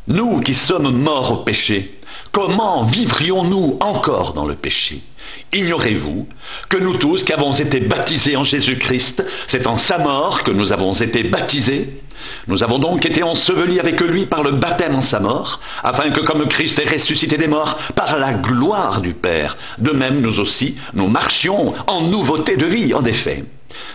Nous qui sommes morts au péché, comment vivrions-nous encore dans le péché? Ignorez-vous que nous tous qui avons été baptisés en Jésus-Christ, c'est en sa mort que nous avons été baptisés? Nous avons donc été ensevelis avec lui par le baptême en sa mort, afin que comme Christ est ressuscité des morts par la gloire du Père, de même nous aussi, nous marchions en nouveauté de vie, en effet.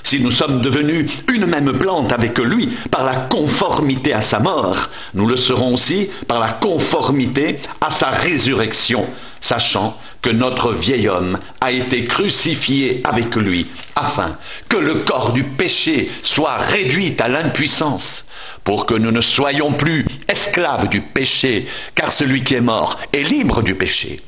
Si nous sommes devenus une même plante avec lui par la conformité à sa mort, nous le serons aussi par la conformité à sa résurrection, sachant que notre vieil homme a été crucifié avec lui, afin que le corps du péché soit réduit à l'impuissance, pour que nous ne soyons plus esclaves du péché, car celui qui est mort est libre du péché.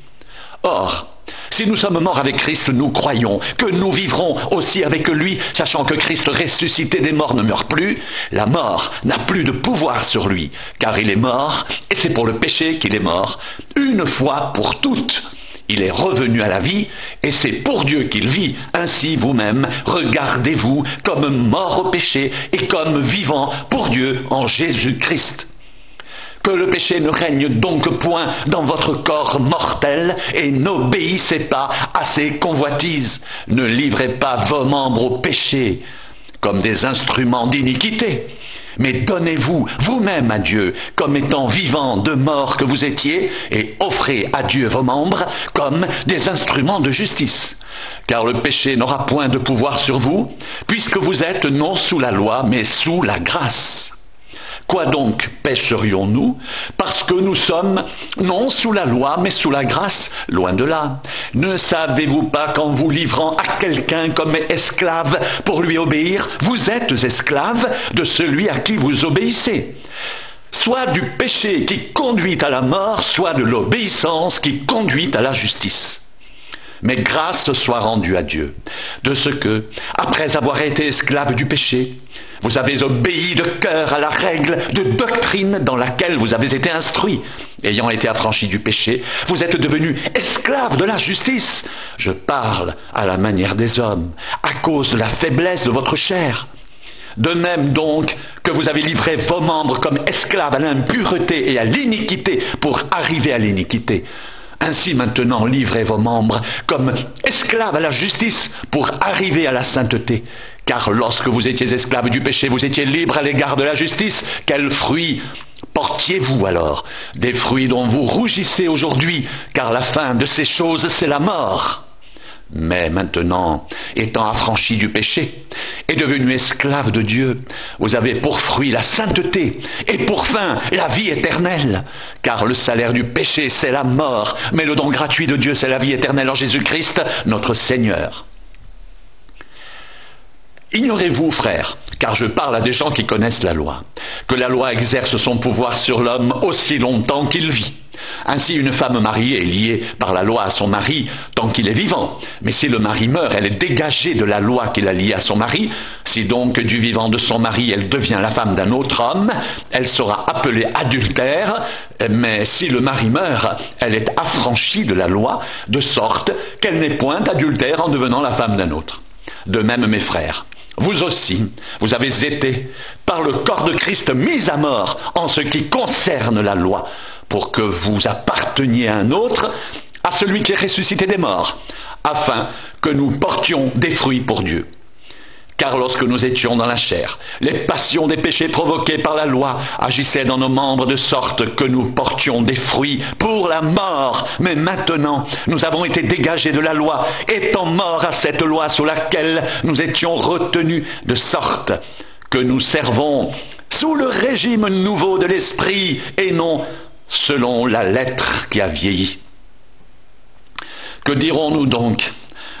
Or, si nous sommes morts avec Christ, nous croyons que nous vivrons aussi avec lui, sachant que Christ ressuscité des morts ne meurt plus. La mort n'a plus de pouvoir sur lui, car il est mort, et c'est pour le péché qu'il est mort, une fois pour toutes. Il est revenu à la vie, et c'est pour Dieu qu'il vit. Ainsi vous-même, regardez-vous comme morts au péché et comme vivants pour Dieu en Jésus-Christ. Que le péché ne règne donc point dans votre corps mortel et n'obéissez pas à ses convoitises. Ne livrez pas vos membres au péché comme des instruments d'iniquité, mais donnez-vous vous-même à Dieu comme étant vivants de mort que vous étiez et offrez à Dieu vos membres comme des instruments de justice. Car le péché n'aura point de pouvoir sur vous, puisque vous êtes non sous la loi, mais sous la grâce. Quoi donc pécherions-nous? Parce que nous sommes non sous la loi, mais sous la grâce? Loin de là. Ne savez-vous pas qu'en vous livrant à quelqu'un comme esclave pour lui obéir, vous êtes esclave de celui à qui vous obéissez? Soit du péché qui conduit à la mort, soit de l'obéissance qui conduit à la justice. Mais grâce soit rendue à Dieu, de ce que, après avoir été esclave du péché, vous avez obéi de cœur à la règle de doctrine dans laquelle vous avez été instruits. Ayant été affranchis du péché, vous êtes devenus esclaves de la justice. Je parle à la manière des hommes, à cause de la faiblesse de votre chair. De même donc que vous avez livré vos membres comme esclaves à l'impureté et à l'iniquité pour arriver à l'iniquité. Ainsi maintenant, livrez vos membres comme esclaves à la justice pour arriver à la sainteté. Car lorsque vous étiez esclaves du péché, vous étiez libres à l'égard de la justice. Quels fruits portiez-vous alors? Des fruits dont vous rougissez aujourd'hui, car la fin de ces choses, c'est la mort. Mais maintenant, étant affranchis du péché et devenus esclaves de Dieu, vous avez pour fruit la sainteté et pour fin la vie éternelle. Car le salaire du péché, c'est la mort, mais le don gratuit de Dieu, c'est la vie éternelle en Jésus-Christ, notre Seigneur. Ignorez-vous, frères, car je parle à des gens qui connaissent la loi, que la loi exerce son pouvoir sur l'homme aussi longtemps qu'il vit. Ainsi, une femme mariée est liée par la loi à son mari tant qu'il est vivant. Mais si le mari meurt, elle est dégagée de la loi qui l'a liée à son mari. Si donc du vivant de son mari, elle devient la femme d'un autre homme, elle sera appelée adultère. Mais si le mari meurt, elle est affranchie de la loi, de sorte qu'elle n'est point adultère en devenant la femme d'un autre. De même, mes frères, vous aussi, vous avez été, par le corps de Christ, mis à mort en ce qui concerne la loi, pour que vous apparteniez à un autre, à celui qui est ressuscité des morts, afin que nous portions des fruits pour Dieu. Car lorsque nous étions dans la chair, les passions des péchés provoqués par la loi agissaient dans nos membres de sorte que nous portions des fruits pour la mort. Mais maintenant, nous avons été dégagés de la loi, étant morts à cette loi sous laquelle nous étions retenus, de sorte que nous servons sous le régime nouveau de l'esprit et non selon la lettre qui a vieilli. Que dirons-nous donc?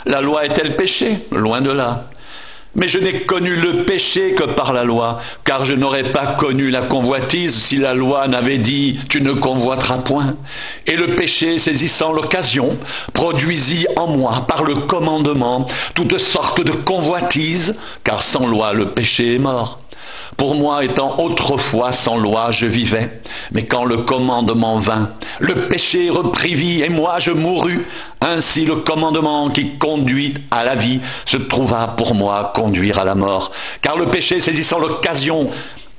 La loi est-elle péché? Loin de là. Mais je n'ai connu le péché que par la loi, car je n'aurais pas connu la convoitise si la loi n'avait dit « tu ne convoiteras point ». Et le péché, saisissant l'occasion, produisit en moi, par le commandement, toutes sortes de convoitises, car sans loi le péché est mort. Pour moi, étant autrefois sans loi, je vivais, mais quand le commandement vint, le péché reprit vie, et moi je mourus. Ainsi le commandement qui conduit à la vie se trouva pour moi conduire à la mort. Car le péché, saisissant l'occasion,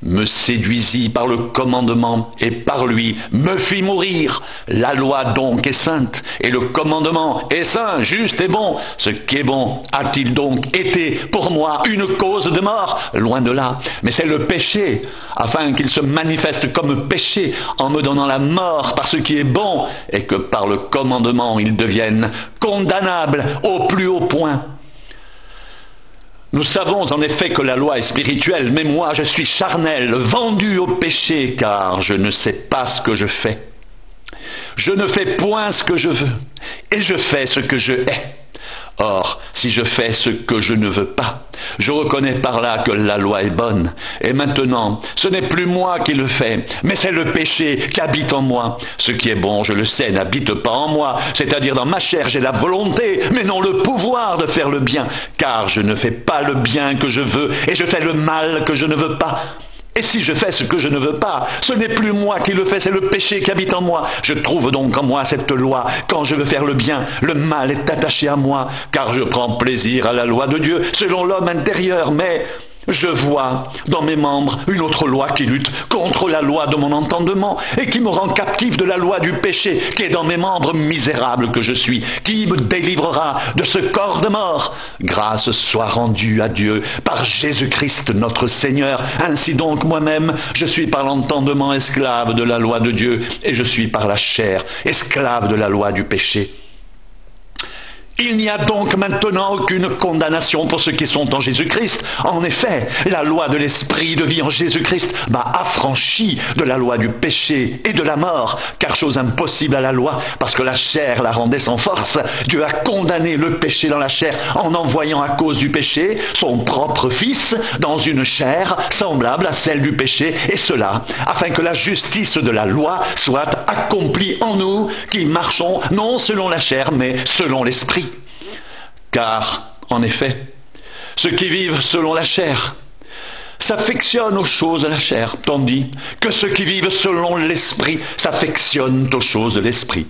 me séduisit par le commandement et par lui me fit mourir. La loi donc est sainte et le commandement est saint, juste et bon. Ce qui est bon a-t-il donc été pour moi une cause de mort? Loin de là, mais c'est le péché, afin qu'il se manifeste comme péché en me donnant la mort par ce qui est bon et que par le commandement il devienne condamnable au plus haut point. Nous savons en effet que la loi est spirituelle, mais moi je suis charnel, vendu au péché, car je ne sais pas ce que je fais. Je ne fais point ce que je veux, et je fais ce que je hais. Or, si je fais ce que je ne veux pas, je reconnais par là que la loi est bonne. Et maintenant, ce n'est plus moi qui le fais, mais c'est le péché qui habite en moi. Ce qui est bon, je le sais, n'habite pas en moi. C'est-à-dire dans ma chair, j'ai la volonté, mais non le pouvoir de faire le bien. Car je ne fais pas le bien que je veux, et je fais le mal que je ne veux pas. Et si je fais ce que je ne veux pas, ce n'est plus moi qui le fais, c'est le péché qui habite en moi. Je trouve donc en moi cette loi. Quand je veux faire le bien, le mal est attaché à moi, car je prends plaisir à la loi de Dieu, selon l'homme intérieur. Mais je vois dans mes membres une autre loi qui lutte contre la loi de mon entendement et qui me rend captif de la loi du péché qui est dans mes membres, misérable que je suis, qui me délivrera de ce corps de mort. Grâce soit rendue à Dieu par Jésus-Christ notre Seigneur. Ainsi donc moi-même, je suis par l'entendement esclave de la loi de Dieu et je suis par la chair esclave de la loi du péché. Il n'y a donc maintenant aucune condamnation pour ceux qui sont en Jésus-Christ. En effet, la loi de l'esprit de vie en Jésus-Christ m'a affranchi de la loi du péché et de la mort, car chose impossible à la loi, parce que la chair la rendait sans force. Dieu a condamné le péché dans la chair en envoyant à cause du péché son propre Fils dans une chair semblable à celle du péché, et cela afin que la justice de la loi soit accomplie en nous qui marchons non selon la chair mais selon l'esprit. Car, en effet, ceux qui vivent selon la chair s'affectionnent aux choses de la chair, tandis que ceux qui vivent selon l'esprit s'affectionnent aux choses de l'esprit.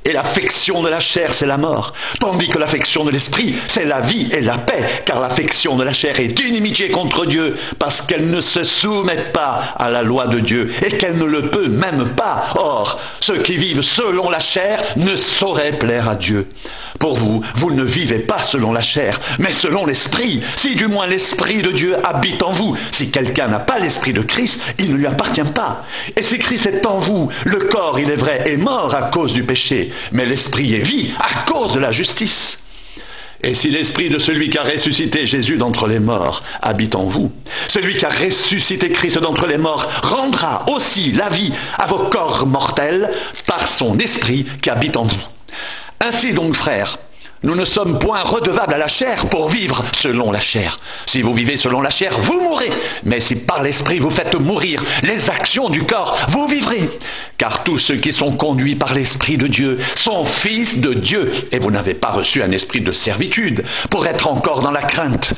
Et l'affection de la chair, c'est la mort, tandis que l'affection de l'esprit, c'est la vie et la paix, car l'affection de la chair est inimitié contre Dieu, parce qu'elle ne se soumet pas à la loi de Dieu, et qu'elle ne le peut même pas. Or, ceux qui vivent selon la chair ne sauraient plaire à Dieu. Pour vous, vous ne vivez pas selon la chair, mais selon l'esprit, si du moins l'esprit de Dieu habite en vous. Si quelqu'un n'a pas l'esprit de Christ, il ne lui appartient pas. Et si Christ est en vous, le corps, il est vrai, est mort à cause du péché, mais l'esprit est vie à cause de la justice. Et si l'esprit de celui qui a ressuscité Jésus d'entre les morts habite en vous, celui qui a ressuscité Christ d'entre les morts rendra aussi la vie à vos corps mortels par son esprit qui habite en vous. Ainsi donc, frères, nous ne sommes point redevables à la chair pour vivre selon la chair. Si vous vivez selon la chair, vous mourrez. Mais si par l'esprit vous faites mourir les actions du corps, vous vivrez. Car tous ceux qui sont conduits par l'esprit de Dieu sont fils de Dieu. Et vous n'avez pas reçu un esprit de servitude pour être encore dans la crainte.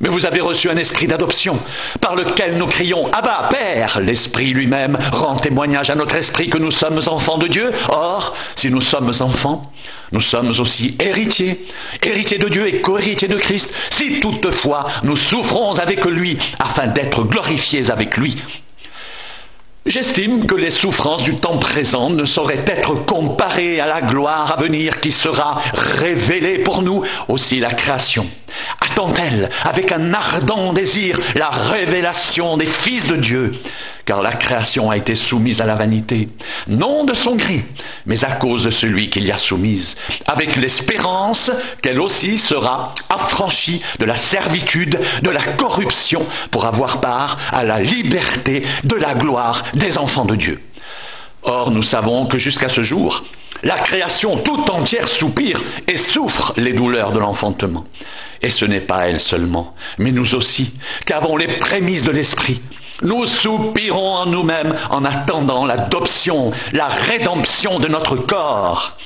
Mais vous avez reçu un esprit d'adoption, par lequel nous crions « Abba, Père !» L'Esprit lui-même rend témoignage à notre esprit que nous sommes enfants de Dieu. Or, si nous sommes enfants, nous sommes aussi héritiers, héritiers de Dieu et co-héritiers de Christ, si toutefois nous souffrons avec lui, afin d'être glorifiés avec lui. J'estime que les souffrances du temps présent ne sauraient être comparées à la gloire à venir qui sera révélée pour nous. Aussi la création attend-elle avec un ardent désir la révélation des fils de Dieu, car la création a été soumise à la vanité, non de son gré, mais à cause de celui qui l'y a soumise, avec l'espérance qu'elle aussi sera affranchie de la servitude, de la corruption, pour avoir part à la liberté de la gloire des enfants de Dieu. Or, nous savons que jusqu'à ce jour, la création tout entière soupire et souffre les douleurs de l'enfantement. Et ce n'est pas elle seulement, mais nous aussi, qui avons les prémices de l'esprit. Nous soupirons en nous-mêmes en attendant l'adoption, la rédemption de notre corps.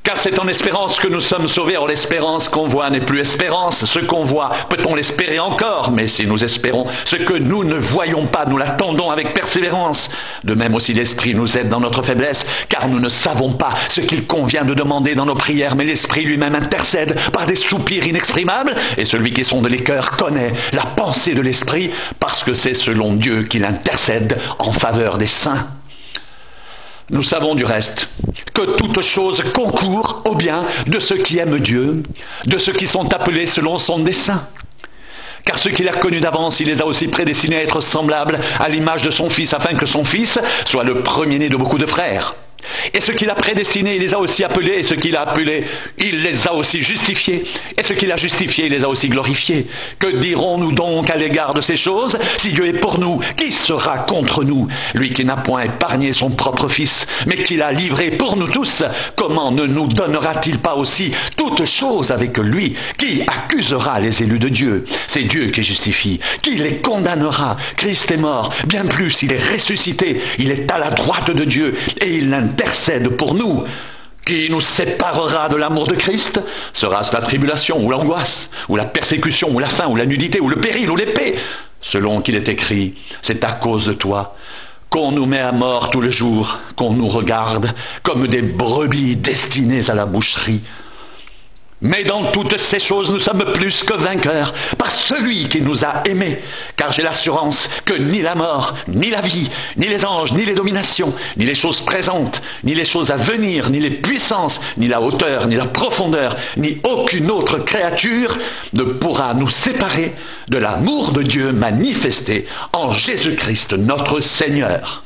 Car c'est en espérance que nous sommes sauvés. Or l'espérance qu'on voit n'est plus espérance. Ce qu'on voit, peut-on l'espérer encore? Mais si nous espérons ce que nous ne voyons pas, nous l'attendons avec persévérance. De même aussi l'Esprit nous aide dans notre faiblesse, car nous ne savons pas ce qu'il convient de demander dans nos prières, mais l'Esprit lui-même intercède par des soupirs inexprimables, et celui qui sonde les cœurs connaît la pensée de l'Esprit, parce que c'est selon Dieu qu'il intercède en faveur des saints. Nous savons du reste que toute chose concourt au bien de ceux qui aiment Dieu, de ceux qui sont appelés selon son dessein. Car ceux qu'il a connus d'avance, il les a aussi prédestinés à être semblables à l'image de son Fils, afin que son Fils soit le premier-né de beaucoup de frères. Et ceux qu'il a prédestinés, il les a aussi appelés, et ceux qu'il a appelés, il les a aussi justifiés, et ceux qu'il a justifiés, il les a aussi glorifiés. Que dirons-nous donc à l'égard de ces choses? Si Dieu est pour nous, qui sera contre nous? Lui qui n'a point épargné son propre Fils, mais qui l'a livré pour nous tous, comment ne nous donnera-t-il pas aussi toutes choses avec lui? Qui accusera les élus de Dieu? C'est Dieu qui justifie. Qui les condamnera? Christ est mort, bien plus, il est ressuscité, il est à la droite de Dieu, et il intercède pour nous. Qui nous séparera de l'amour de Christ? Sera-ce la tribulation, ou l'angoisse, ou la persécution, ou la faim, ou la nudité, ou le péril, ou l'épée? Selon qu'il est écrit, c'est à cause de toi qu'on nous met à mort tout le jour, qu'on nous regarde comme des brebis destinées à la boucherie. Mais dans toutes ces choses, nous sommes plus que vainqueurs par celui qui nous a aimés. Car j'ai l'assurance que ni la mort, ni la vie, ni les anges, ni les dominations, ni les choses présentes, ni les choses à venir, ni les puissances, ni la hauteur, ni la profondeur, ni aucune autre créature ne pourra nous séparer de l'amour de Dieu manifesté en Jésus-Christ notre Seigneur.